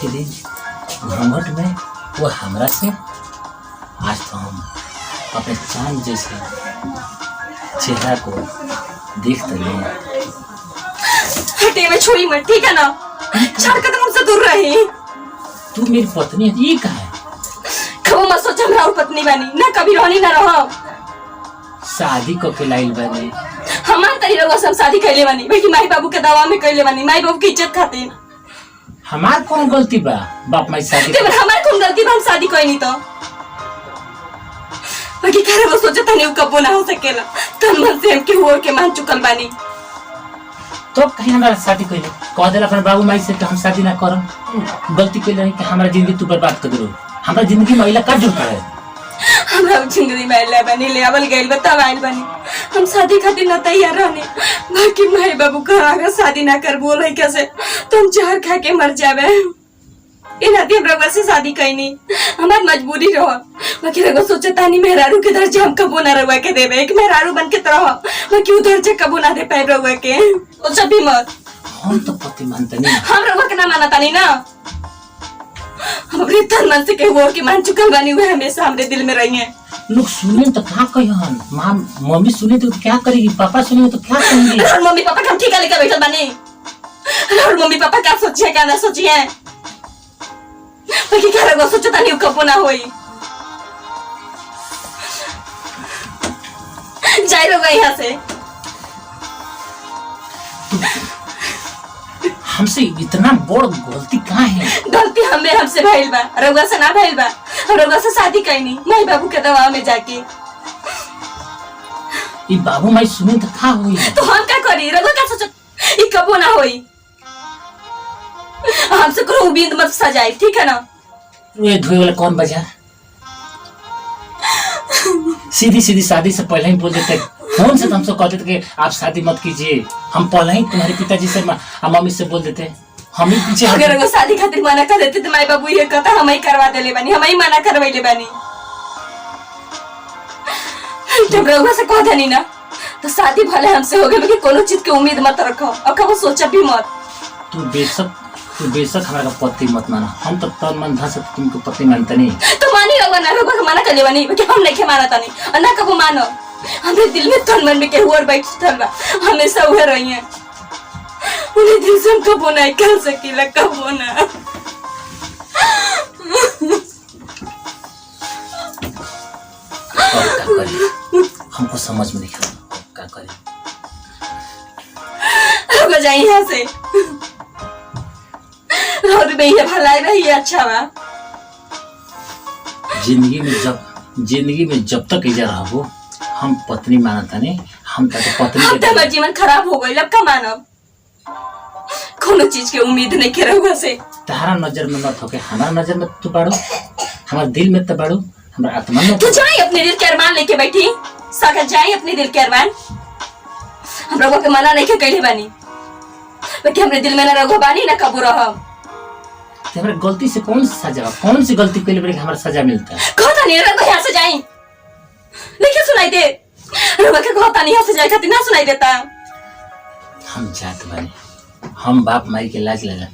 के दिन घूंघट में वो हमरा से, आज तो हम अपने चांद जैसे चेहरा को देखते हैं। हटे में छोड़ी मत, ठीक है ना? 4 कदम मुझसे दूर रही। तू मेरी पत्नी है, ये कहा है? कबो मत सोच हमरा और पत्नी बनी ना, कभी रहनी ना रहो। शादी को के लाइल बने हमार तरी रहो, सब शादी कैले बनी बल्कि माई बाबू के दवा में कैले बनी, माई बाबू की इज्जत खातिर। हमार कौन गलती बा? बाप माई शादी ते हमार कौन गलती बा? हम शादी कोई नहीं तो बाकी करे वो सोचा था नहीं कबो ना हो सकेला। तन मन से हम के हुआ के मान चुकल बानी। तो कहीं हमारा शादी कोई नहीं कह देला अपने बाबू माई से कि हम शादी ना करम। गलती कोई नहीं कि हमारा जिंदगी तू बर्बाद कर दो। हमारा जिंदगी में अइला का जुड़ है? हमरा जिंदगी में अइला बनी ले आवल गइल बताव आइल बनी। हम शादी खातिर ना तैयार रहने, बाकी माई बाबू कहा अगर शादी ना कर बोल है कैसे तो हम जहर खा के मर जावे। इना दे रगवा से शादी कइनी हमार मजबूरी रहो। बाकी रगवा सोचता नहीं मेहरारू के दर्जा हम कबो ना रगवा के देवे, एक मेहरारू बन के तरह बाकी उधर दर्जा कबो ना दे पाए रगवा के। ओ सभी मत हम तो पति मानते नहीं, हम रगवा के ना मानता नहीं ना। हम अपने तन मन से कहो कि मान चुकल बानी हुए हमेशा हमरे दिल में रही है। लोग सुने तो क्या कहियन? मां मम्मी सुने तो क्या करेगी? पापा सुने तो क्या कहेंगे? और मम्मी पापा हम ठिका लेकर बैठल बानी। और मम्मी पापा क्या सोचिए क्या ना सोचिए, बाकी क्या रगवा सोचता नहीं कबो ना होई। जाए रगवा यहाँ से। हमसे इतना बड़ गलती कहाँ है? गलती हमसे भइल बा, रगवा से ना भइल बा। हम रगवा से शादी कइनी माई बाबू के दवा में जाके। ये बाबू माई सुने तो क्या हुई? तो हम क्या करी? रगवा क्या सोचत ये कबो ना होई। हमसे करो उम्मीद मत सजाई, ठीक है ना? ये धोए वाला कौन बजा? सीधी सीधी शादी से पहले ही बोल देते। फोन से तो हमसे कहते थे कि आप शादी मत कीजिए। हम पहले ही तुम्हारे पिताजी से मम्मी से बोल देते। हम ही पीछे अगर वो शादी खातिर मना कर देते तो माई बाबू ये कहता हम ही करवा देले बानी, हम ही मना करवाइले बानी। जब रघुआ से कह देनी ना तो शादी भले हमसे हो गई, लेकिन कोनो चीज की उम्मीद मत रखो और कबो सोचा भी मत। तू बेशक हमारा पति मत माना, हम तो तन मन धन से तुमको पति मानते नहीं। तो मानी रघुआ ना, रघुआ को मना कर ले बानी कि हम नहीं के माना तानी और ना कबो मानो। हमें दिल में तन मन में के हुआ बैठल बा, हमेशा उहे रही है। उन्हें दिल से हम कबो नहीं कर सकीला, कबो ना। हमको समझ में नहीं आ रहा क्या करें। रुक जाइए यहाँ से। और भैया भलाई रही अच्छा बा। जिंदगी में जब तक इधर रहो हम पत्नी मानता नहीं। हम तो पत्नी अब हमारा जीवन खराब हो गई, अब का मानब? कोनो चीज के उम्मीद नहीं के रहुआ से। तारा नजर में मत होके हमारा नजर में तू बाड़ो, हमारे दिल में तो बाड़ो, हमारा आत्मा में। तू जाए अपने दिल के अरमान लेके बैठी, साका जाए अपने दिल के अरमान। हम रघुआ के मना नहीं के कहले बानी, बाकी हमरे दिल में ना रघुआ बानी ना कबू रहब। हमारे गलती से कौन सी सजा, कौन सी गलती के लिए हमारा सजा मिलता है? कहता नहीं रघुआ यहाँ से जाए, लेकिन सुनाई दे रघुआ के कहता नहीं यहाँ से जाए खातिर ना सुनाई देता। हम जात बानी, हम बाप माई के लाज लगा।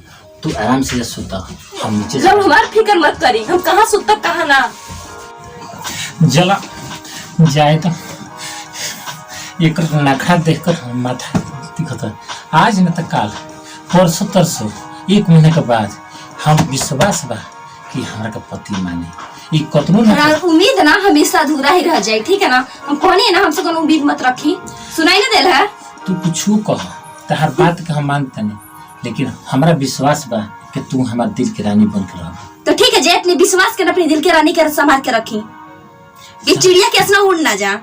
तू आराम से सुता, हम नीचे जब हमार फिक्र मत करी, हम कहाँ सुता कहाँ ना। जला जाए तो एक नखरा देखकर माथा दिखता है। आज न तो काल परसों तरसों 1 महीने के बाद हम विश्वास बा कि हमारा का पति माने। ये कतनो ना उम्मीद ना हमेशा अधूरा ही रह जाए, ठीक है ना? हम कहनी ना हमसे कोनो उम्मीद मत रखी, सुनाई ना देला। तू कुछ कह तो हर बात के हम मानते नहीं, लेकिन हमारा विश्वास बा कि तू हमारे दिल की रानी बन कर रह। तो ठीक है, जे अपने विश्वास के अपने दिल की रानी के संभाल के रखी, ये चिड़िया कैसे ना उड़ ना जा।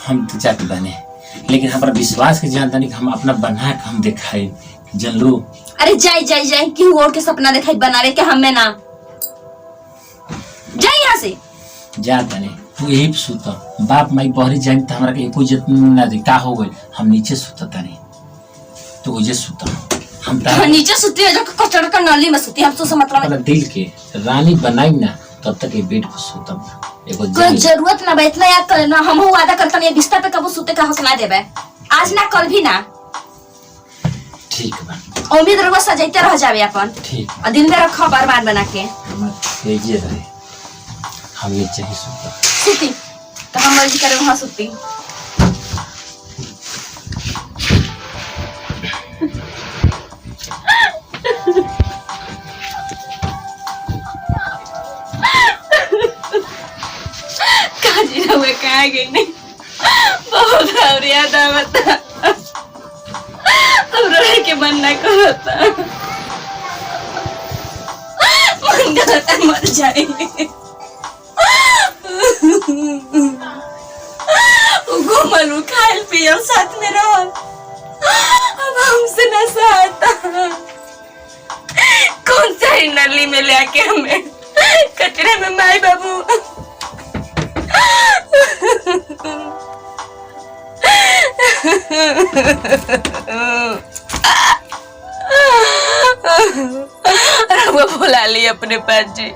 हम तो जाते बने, लेकिन हमारा विश्वास के जानता नहीं कि हम अपना बना के हम दिखाई जल्लू। अरे जाई जाई जाई कि और के सपना दिखाई बनावे के हमें ना जाई यहाँ से। जाता नहीं तू यही सुता, बाप माई बहरी जाए तो हमारा के कोई इज्जत ना दे। का हो गई हम नीचे सुता नहीं तो उजे सुता। हम नीचे सुती है जो कचरा का नाली में सुती, हम तो समझ मतलब दिल के रानी बनाई ना तब तक ये बेड पर सुतम। एगो कोई जरूरत ना बैठना याद कर ना, हम वादा करता नहीं बिस्तर पे कबो सुते का हक ना देबे, आज ना कल भी ना। ठीक बा। उम्मीद रखो सजाते रह जावे अपन। ठीक और दिन में रखो बर्बाद बना के। ये रहे हम नीचे ही सुती तो हम मर्जी करे वहां सुती। काजी रहुए कहाँ गई नहीं बहुत और याद आवता अब रोने के मन ना करता मन करता मर जाएंगे घूमल खायल पियल साथ में रह अब हमसे न सहता कौन सा ही नली में लेके हमें कचरे में माई बाबू रहुआ बुला ली अपने पास जी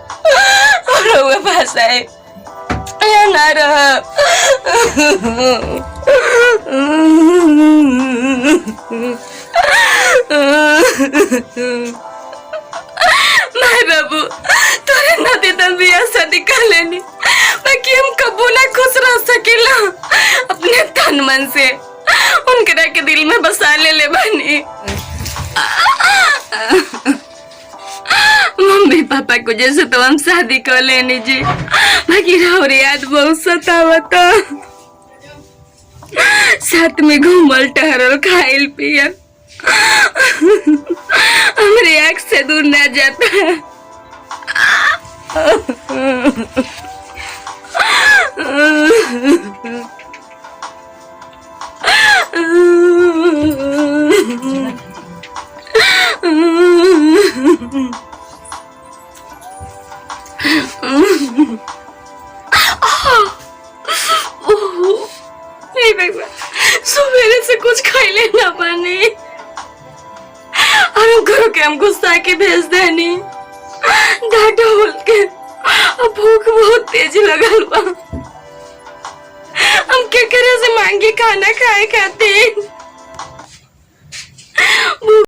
रहुआ पास आए या ना रहा माय बाबू तोरे नदी तन बिया शादी कर लेनी बाकी हम कबू ना खुश रह सकेला अपने तन मन से उनके के दिल में बसा ले बनी मम्मी पापा को जैसे तो हम शादी कर लेनी जी बाकी राहुल याद बहुत सतावता साथ में घूमल टहरल खाइल पियल हमारे आँख से दूर ना जाता सवेरे से कुछ खाई लेना पानी और हमको के हम गुस्सा के भेज देनी डांट बोल के अब भूख बहुत तेज लगल बा हम क्या करे से मांगे खाना खाए खाते